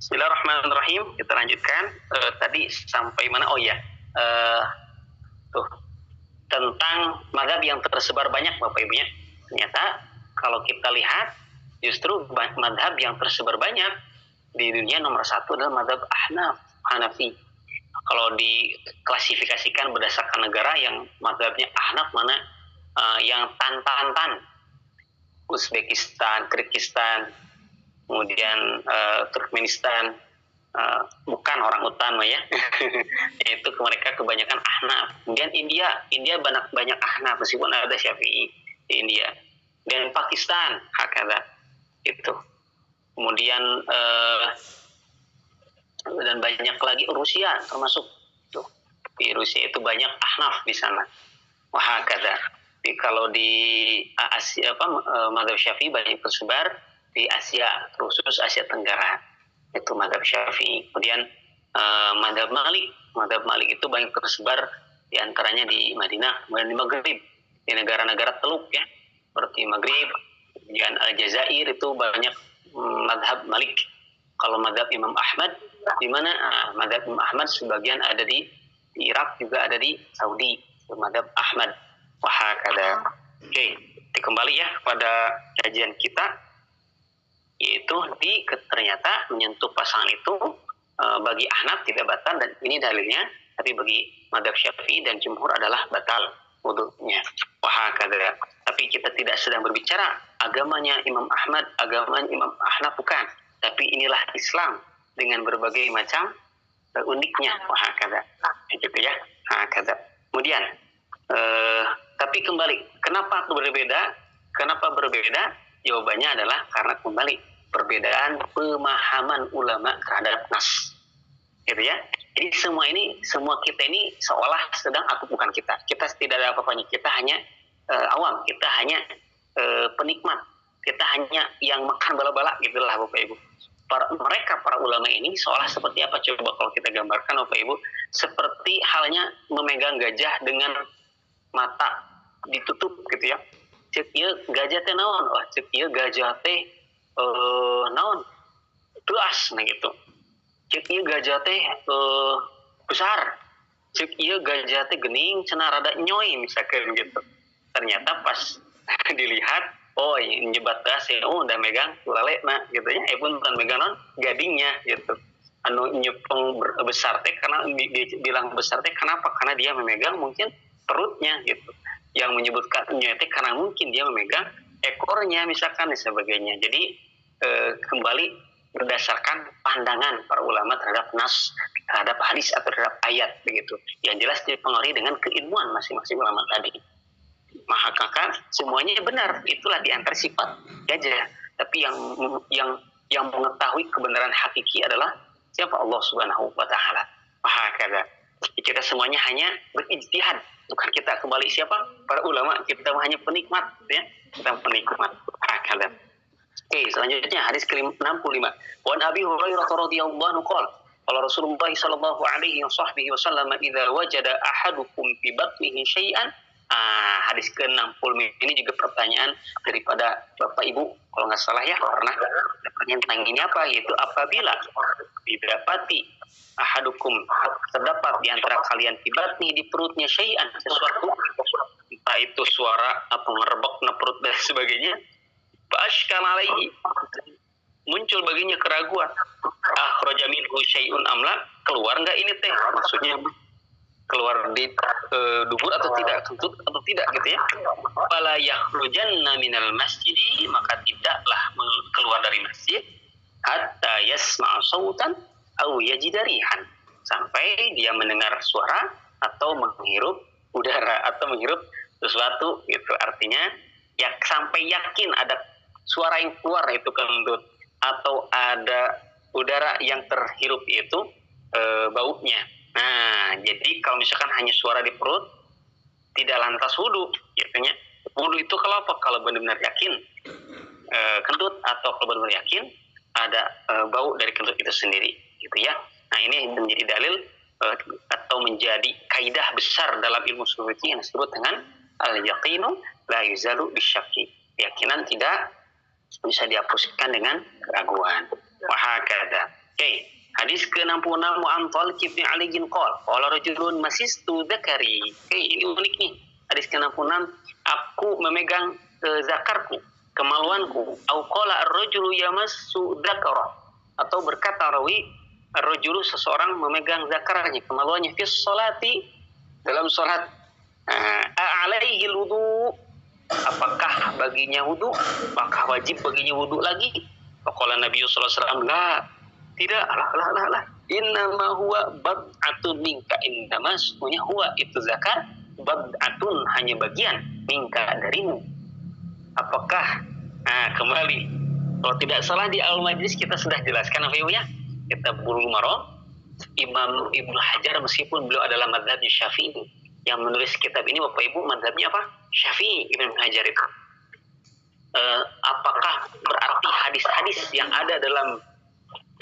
Bismillahirrahmanirrahim. Kita lanjutkan. Tadi sampai mana? Oh ya, tuh tentang mazhab yang tersebar banyak, Bapak Ibunya. Ternyata kalau kita lihat, justru mazhab yang tersebar banyak di dunia nomor satu adalah mazhab Ahnaf, Hanafi. Kalau diklasifikasikan berdasarkan negara, yang mazhabnya Ahnaf mana yang tan, Uzbekistan, Kyrgyzstan, kemudian Turkmenistan, bukan orang utan ya. Itu mereka kebanyakan Ahnaf. Kemudian India banyak Ahnaf meskipun ada Syafi'i di India. Dan Pakistan hakada itu. Kemudian dan banyak lagi Rusia termasuk tuh. Di Rusia itu banyak Ahnaf di sana. Wahakada. Kalau di Asia mazhab Syafi'i banyak tersebar di Asia, khusus Asia Tenggara, itu mazhab Syafi'i. Kemudian mazhab Malik itu banyak tersebar di antaranya di Madinah, kemudian di Maghrib, di negara-negara Teluk ya, seperti Maghrib, kemudian Aljazair itu banyak mazhab Malik. Kalau mazhab Imam Ahmad di mana? Mazhab Imam Ahmad sebagian ada di Irak, juga ada di Saudi, mazhab Ahmad. Wahakada. Oke, kembali ya pada kajian kita, yaitu ternyata menyentuh pasangan itu bagi Ahnaf tidak batal, dan ini dalilnya, tapi bagi mazhab Syafi'i dan jumhur adalah batal wudunya. Wahakada. Tapi kita tidak sedang berbicara agamanya Imam Ahmad, agamanya Imam Ahnaf, bukan. Tapi inilah Islam dengan berbagai macam uniknya. Wahakada. Gitu ya. Wahakada. Kemudian tapi kembali, kenapa berbeda? Kenapa berbeda? Jawabannya adalah karena kembali perbedaan pemahaman ulama terhadap nas, gitu ya. Jadi semua kita ini seolah sedang aku bukan kita. Kita tidak ada apa-apanya. Kita hanya awam. Kita hanya penikmat. Kita hanya yang makan bala-bala, gitulah Bapak Ibu. Para ulama ini seolah seperti apa? Coba kalau kita gambarkan Bapak Ibu, seperti halnya memegang gajah dengan mata ditutup, gitu ya. Cek ieu gajah teh naon? Wah, cek ieu gajah teh naon? Tuas, nah gitu. Cek ieu gajah teh besar. Cek ieu gajah teh geuning, cenah rada nyoy misalkan gitu. Ternyata pas dilihat, oh nyebat gas ya, udah megang lalena gitu ya. Pun bukan megang non gadingnya gitu. Anu nyepeng besar teh karena dibilang besar teh kenapa? Karena dia memegang mungkin perutnya gitu. Yang menyebutkan nyoy teh karena mungkin dia memegang ekornya misalkan dan sebagainya. Jadi kembali berdasarkan pandangan para ulama terhadap nas, terhadap hadis atau terhadap ayat begitu. Yang jelas dipengaruhi dengan keilmuan masing-masing ulama tadi. Maka semuanya benar, itulah diantara sifat gajah. Tapi yang mengetahui kebenaran hakiki adalah siapa? Allah Subhanahu wa taala. Maka kita semuanya hanya berijtihad. Bukan kita kembali siapa? Para ulama. Kita hanya penikmat, ya. Kita penikmat. Hakada. Oke, selanjutnya hadis ke-65. Wan Abi Hurairah radhiyallahu anhu qala qala Rasulullah sallallahu alaihi wasallam idza wajada ahadukum fi batnihi syai'an. Hadis ke-60 ini juga pertanyaan daripada Bapak Ibu, kalau nggak salah ya, pernah pertanyaan tentang ini apa, yaitu apabila didapati ahadukum, terdapat di antara kalian tibatni di perutnya syai'an, sesuatu, entah itu suara atau ngerebek perut dan sebagainya, fa'ashkal alaihi, muncul baginya keraguan, akhraja minhu syai'un amla, keluar nggak ini teh, maksudnya keluar di dubur atau tidak, kentut atau tidak gitu ya. Fala yakhrujanna minal masjidi, maka tidaklah keluar dari masjid hatta yasma'a sautan aw yajida rihan, sampai dia mendengar suara atau menghirup udara atau menghirup sesuatu gitu. Artinya ya sampai yakin ada suara yang keluar itu kentut atau ada udara yang terhirup itu baunya. Nah, jadi kalau misalkan hanya suara di perut, tidak lantas wudu, gitu ya. Wudu itu kalau apa? Kalau benar-benar yakin kentut, atau kalau benar-benar yakin ada bau dari kentut itu sendiri, gitu ya. Nah, ini menjadi dalil atau menjadi kaidah besar dalam ilmu ushul fiqh yang disebut dengan al-yaqinu la yuzalu bisyakki. Keyakinan tidak bisa dihapuskan dengan keraguan. Wahakada. Oke, hadis ke-66 wa an Talq bin Ali bin qala rajulun masistu dzakari. Oke, ini unik nih. Hadis ke-66, aku memegang zakarku, kemaluanku. Au qala ar-rajulu yamassu dzakara. Atau berkata rawi, ar-rajulu seseorang memegang zakarnya, kemaluannya fi sholati, dalam salat. Alaihi wudu, apakah baginya wudu? Apakah wajib baginya wudu lagi? Faqala Nabi sallallahu alaihi wasallam, la, tidak, lah. Innama huwa bad'atun minka, innama semuanya huwa itu zakar, bad'atun hanya bagian, minka darimu. Apakah, kembali, kalau tidak salah di Al-Majlis kita sudah jelaskan apa ya? Kita Bulughul Maram, Imam Ibnu Hajar meskipun beliau adalah mazhabnya Syafi'i, yang menulis kitab ini Bapak Ibu mazhabnya apa? Syafi'i Ibnu Hajar itu. Apakah berarti hadis-hadis yang ada dalam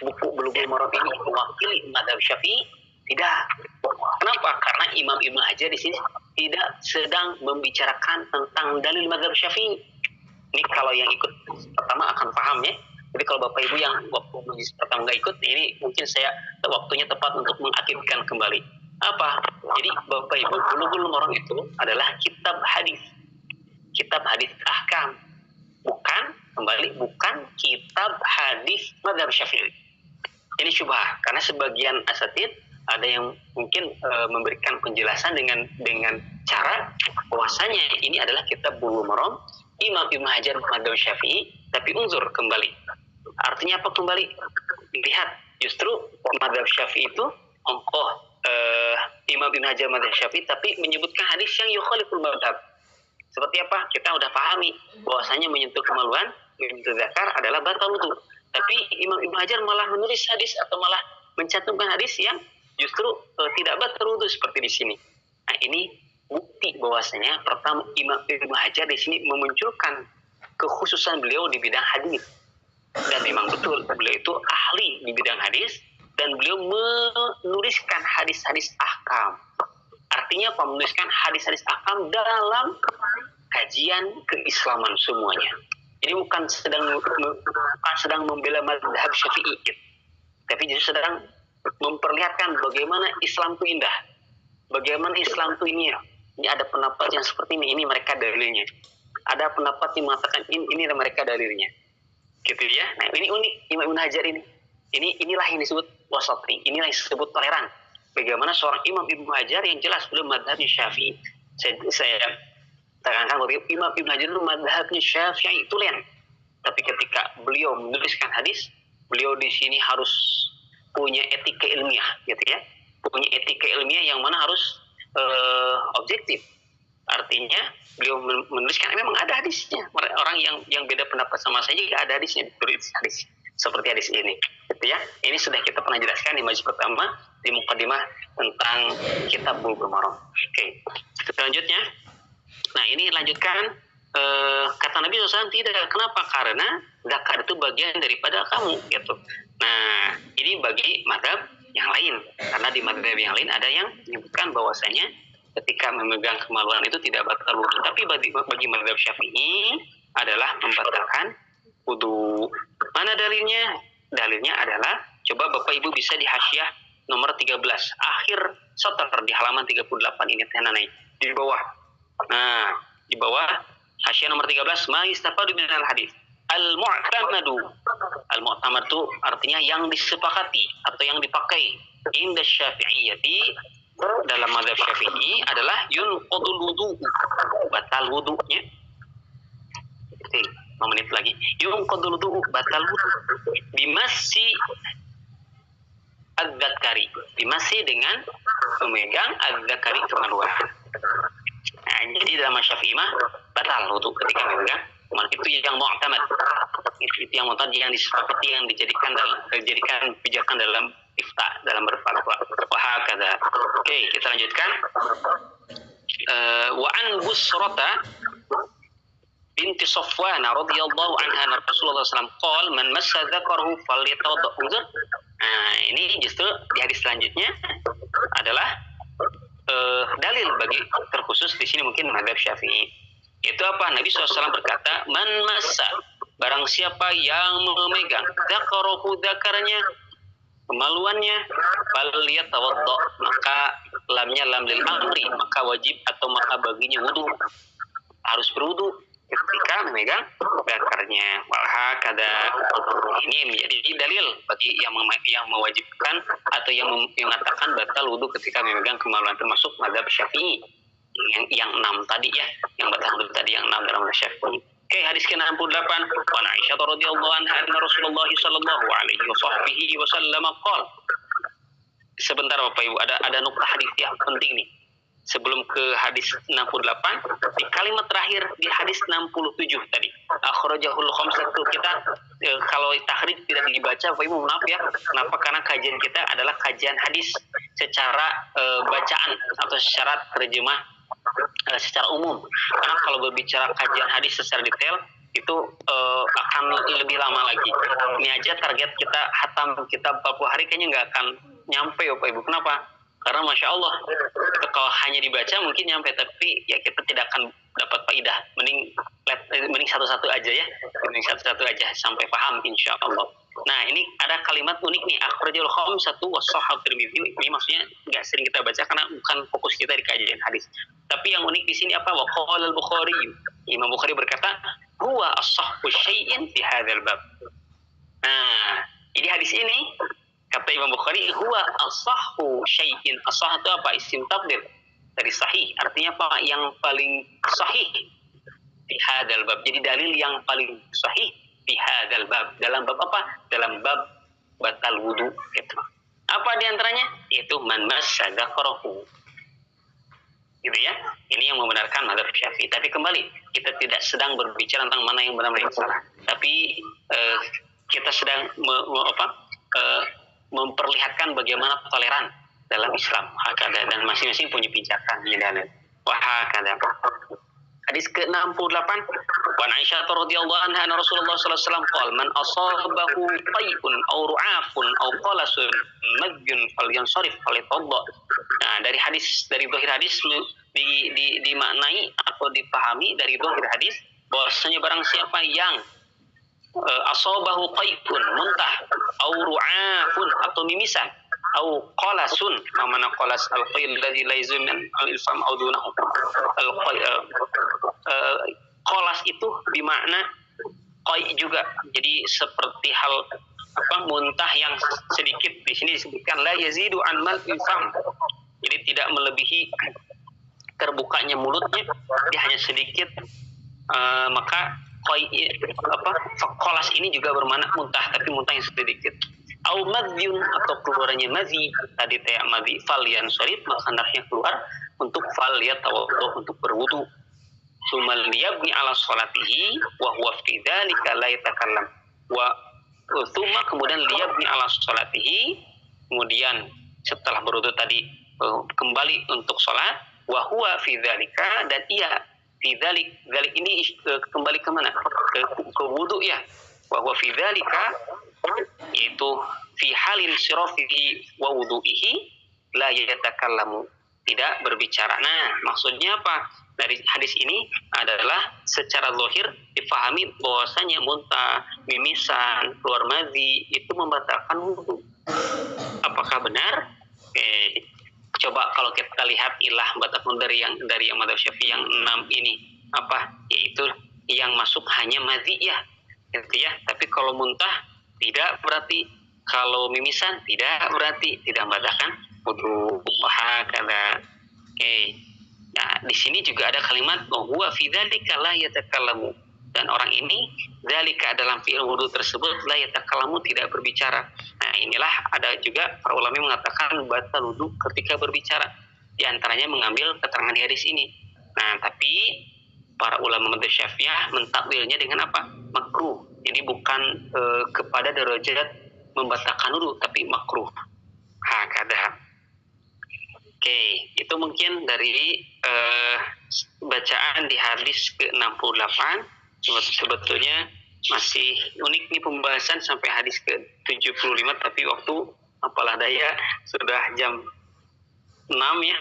buku Bulughul Maram ini mewakili mazhab Syafi'i? Tidak. Kenapa? Karena Imam Ibnu Hajar di sini tidak sedang membicarakan tentang dalil mazhab Syafi'i. Ini kalau yang ikut pertama akan paham ya. Jadi kalau Bapak Ibu yang waktu majlis pertama nggak ikut, ini mungkin saya waktunya tepat untuk mengaktifkan kembali. Apa? Jadi Bapak Ibu, Bulughul Maram itu adalah kitab hadis ahkam, bukan kitab hadis mazhab Syafi'i. Ini syubhah karena sebagian asatid ada yang mungkin memberikan penjelasan dengan cara bahwasanya ini adalah kitab Bulughul Maram Imam Ibnu Hajar mazhab Syafi'i, tapi unzur kembali. Artinya apa kembali? Lihat, justru mazhab Syafi'i itu Imam Ibnu Hajar mazhab Syafi'i tapi menyebutkan hadis yang yukhaliful mazhab. Seperti apa? Kita udah pahami bahwasanya menyentuh kemaluan, menyentuh zakar adalah batal wudu. Tapi Imam Ibnu Hajar malah menulis hadis atau malah mencantumkan hadis yang justru tidak batal wudu seperti di sini. Nah, ini bukti bahwasanya pertama Imam Ibnu Hajar di sini memunculkan kekhususan beliau di bidang hadis. Dan memang betul beliau itu ahli di bidang hadis dan beliau menuliskan hadis-hadis ahkam. Artinya apa? Menuliskan hadis-hadis ahkam dalam kajian keislaman semuanya. Ini bukan sedang membela mazhab Syafi'i, tapi justru sedang memperlihatkan bagaimana Islam itu indah, bagaimana Islam itu ini ada pendapat yang seperti ini mereka dalilnya. Ada pendapat yang mengatakan ini mereka dalilnya. Gitu ya. Nah, ini unik Imam Ibnu Hajar ini. Inilah yang disebut wasatri, inilah yang disebut toleran. Bagaimana seorang Imam Ibnu Hajar yang jelas beliau mazhabnya Syafi'i. Saya tekankan bahwa Imam Ibnu Hajar itu mazhabnya Syafi'i itu lain. Tapi ketika beliau menuliskan hadis, beliau di sini harus punya etika ilmiah, gitu ya. Punya etika ilmiah yang mana harus objektif. Artinya beliau menuliskan memang ada hadisnya. Orang yang beda pendapat sama saya juga ada hadisnya, ditulis hadis seperti hadis ini, gitu ya. Ini sudah kita pernah jelaskan di majlis pertama di mukadimah tentang kitab Bulughul Maram. Oke, selanjutnya. Nah, ini lanjutkan kata Nabi SAW tidak. Kenapa? Karena zakat itu bagian daripada kamu, gitu. Nah, ini bagi mazhab yang lain. Karena di mazhab yang lain ada yang menyebutkan bahwasanya ketika memegang kemaluan itu tidak batal wudu. Tapi bagi mazhab Syafi'i adalah membatalkan wudu. Mana dalilnya? Dalilnya adalah, coba Bapak Ibu bisa di hasyiah nomor 13, akhir satr di halaman 38 ini naik di bawah. Nah, di bawah hasyiah nomor 13, ma yustafadu minal hadis. Al-mu'tamadu. Al-mu'tamadu artinya yang disepakati atau yang dipakai. Inda Syafi'iyyati, dalam mazhab Syafi'i adalah yunqadul wudu, batal wudunya. Oke, 5 menit lagi. Yunqadul wudu, batal wudu. Bimasi az-zakari, bimasi dengan memegang az-zakari kemaluan. Nah, jadi dalam Syafi'i mah batal wudu ketika memegang kemaluan. Itu yang mu'tamad. Itu yang mu'tamad, yang disepakati, yang dijadikan pijakan dalam ifta, dalam berfatwa. Wahakadha. Oke, kita lanjutkan. Wa an Busrata binti Safwan radhiyallahu anha Rasulullah SAW qol man massa dzakarahu falyatawadda. Nah, ini justru di hadis selanjutnya adalah dalil bagi terkhusus di sini mungkin mazhab Syafi'i. Itu apa? Nabi SAW berkata, man massa, barang siapa yang memegang dzakarahu, dzakarnya, kemaluannya, falyatawaddo, maka lamnya lam lil amri, maka wajib atau maka baginya wudu, harus berwudu ketika memegang bakarnya. Wahakada, ini menjadi dalil bagi yang mewajibkan atau yang mengatakan batal wudu ketika memegang kemaluan, termasuk mazhab Syafi'i yang 6 tadi ya, yang batal wudu tadi yang 6 dalam mazhab Syafi'i. Oke, hadis ke-68. Wa Aisyah radhiyallahu anha anna Rasulullah sallallahu alaihi wasallam qala. Sebentar Bapak Ibu, ada nukta hadis yang penting nih. Sebelum ke hadis 68, di kalimat terakhir di hadis 67 tadi, akhrajahul khamsatu, kita kalau tahrij tidak dibaca Bapak Ibu, maaf ya. Kenapa? Karena kajian kita adalah kajian hadis secara bacaan atau secara terjemah secara umum. Karena kalau berbicara kajian hadis secara detail itu akan lebih lama lagi. Ini aja target kita hatam kitab 40 hari kayaknya nggak akan nyampe Bapak Ibu. Kenapa? Karena Masya Allah, kalau hanya dibaca mungkin nyampe, tapi ya kita tidak akan dapat faidah. Mending satu-satu aja ya, mending satu-satu aja sampai paham insya Allah. Nah, ini ada kalimat unik nih, akhrajul khamsatu wa sahih Tirmidzi. Ini maksudnya nggak sering kita baca karena bukan fokus kita di kajian hadis. Tapi yang unik di sini apa? Wa qala al-Bukhari. Imam Bukhari berkata, huwa as-sahhu syai'in fi hadzal bab. Nah, ini hadis ini kata Imam Bukhari, huwa as-sahhu syai'in. As-sah itu apa? Isim tabdil dari sahih. Artinya apa? Yang paling sahih fi hadzal bab. Jadi dalil yang paling sahih fi hadzal bab. Dalam bab apa? Dalam bab batal wudu gitu. Apa di antaranya? Itu man massa dzakarahu. Gitu ya. Ini yang membenarkan mazhab Syafi'i. Tapi kembali, kita tidak sedang berbicara tentang mana yang benar dan yang salah. Tapi kita sedang memperlihatkan bagaimana toleran dalam Islam. Hakada, dan masing-masing punya pijakan dan wahakada. Hadis ke-68. Wa Aisyah radhiyallahu anha anna Rasulullah sallallahu alaihi wasallam qala man asabahu qay'un aw ru'afun aw qalasun majjun falyansarif falyatawadda. Nah, dari zahir hadis dimaknai atau dipahami dari zahir hadis bahwasanya barang siapa yang asabahu qay'un, muntah, au ru'afun atau mimisan, au qalasun, mana qalas al-qayl alladhi la yazmin al-ilfam au dunahu. Qalas itu bermakna qay juga. Jadi seperti hal muntah yang sedikit, di sini disebutkan la yazidu an mal-ilfam. Jadi tidak melebihi terbukanya mulutnya, dia hanya sedikit, maka kolas ini juga bermakna muntah, tapi muntah yang sedikit. Au madhyun, atau keluarnya madhi, tadi tayak madhi, falyan sorif, maka hendaknya keluar untuk falyatawaddo, untuk berwudu. Sumal liyabni ala sholatihi wa huwa fi dzalika la yatakallam. Wa tsumma, kemudian liyabni ala sholatihi, kemudian setelah berwudu tadi kembali untuk sholat, wa huwa fi dzalika, dan ia fi dzalik ini kembali ke mana? Ke wudu ya. Wa huwa fi dzalika, yaitu fi halin sirafihi wa wudu'ihi la yatakallamu, tidak berbicara. Nah, maksudnya apa? Dari hadis ini adalah secara zahir difahami bahwasanya muntah, mimisan, keluar madhi itu membatalkan wudu. Apakah benar? Coba kalau kita lihat ilah batakun dari yang mazhab Syafi'i yang 6 ini apa? Yaitu yang masuk hanya madhi ya, gitu ya. Tapi kalau muntah tidak berarti, kalau mimisan tidak berarti, tidak membatalkan wudu. Wahakala. Nah, di sini juga ada kalimat huwa fi dzalika la yatakallamu, dan orang ini dzalika dalam fi'il wudu tersebut la yatakallamu, tidak berbicara. Nah, inilah ada juga para ulama mengatakan batal wudu ketika berbicara. Di antaranya mengambil keterangan di hadis ini. Nah, tapi para ulama madzhab Syafi'iyah mentakwilnya dengan apa? Makruh. Jadi bukan kepada derajat membatalkan wudu, tapi makruh. Hakada. Oke, itu mungkin dari bacaan di hadis ke-68. Sebetulnya masih unik nih pembahasan sampai hadis ke-75, tapi waktu apalah daya sudah jam 6 ya,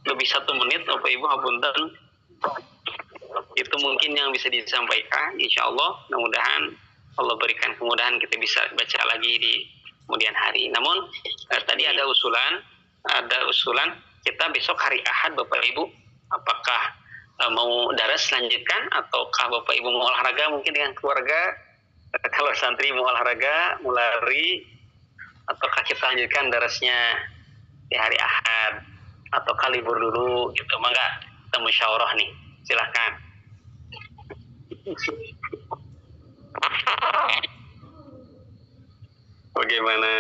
lebih 1 menit Bapak Ibu hapunten. Itu mungkin yang bisa disampaikan, insya Allah. Mudah-mudahan Allah berikan kemudahan kita bisa baca lagi di kemudian hari. Namun tadi ada usulan kita besok hari Ahad Bapak Ibu, apakah mau daras lanjutkan ataukah Bapak Ibu mau olahraga mungkin dengan keluarga? Kalau santri mau olahraga, mau lari, ataukah kita lanjutkan darasnya di hari Ahad ataukah libur dulu gitu? Mangga kita musyawarah nih, silahkan. Bagaimana?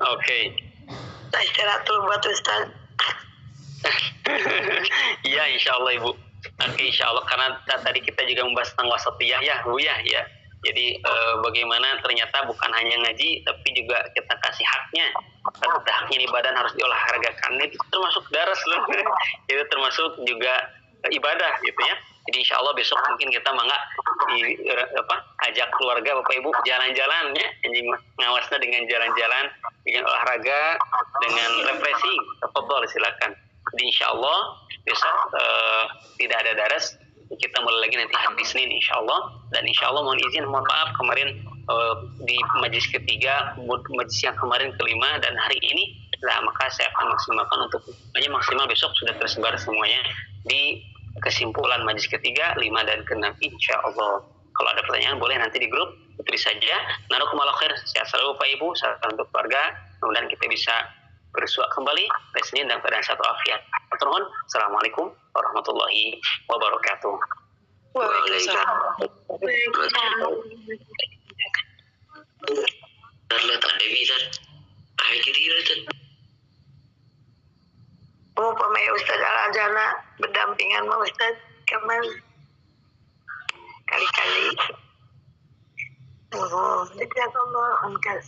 Oke. Saya istirahat dulu buat Ustaz. Iya, insya Allah Ibu. Oke, insya Allah, karena tadi kita juga membahas tentang wasatiyah ya Bu ya. Jadi bagaimana ternyata bukan hanya ngaji, tapi juga kita kasih haknya. Haknya di badan harus diolahragakan. Itu termasuk daras loh. Itu termasuk juga ibadah gitu ya. Jadi insya Allah besok mungkin kita mangga ajak keluarga Bapak Ibu jalan-jalan ya. Jadi ngawasnya dengan jalan-jalan, dengan olahraga, dengan refreshing. Tafadhol silakan. Jadi insya Allah besok tidak ada daras. Kita mulai lagi nanti hari Senin insya Allah. Dan insya Allah mohon maaf kemarin di majlis ketiga, majlis yang kemarin kelima dan hari ini, nah maka saya akan maksimalkan untuk maksimal besok sudah tersebar semuanya di kesimpulan majlis ketiga, 5 dan ke-6 insya Allah. Kalau ada pertanyaan boleh nanti di grup, tulis saja. Narokumullah khair, sehat selalu Pak Ibu, salam untuk keluarga. Mudah-mudahan kita bisa bersua kembali hari Senin dan keadaan satu afiat. Terhun, Assalamualaikum warahmatullahi wabarakatuh. Waalaikumsalam. Pemain Ustaz Al-Ajana berdampingan sama Ustaz Kamal kali-kali. Jazakallah khairan.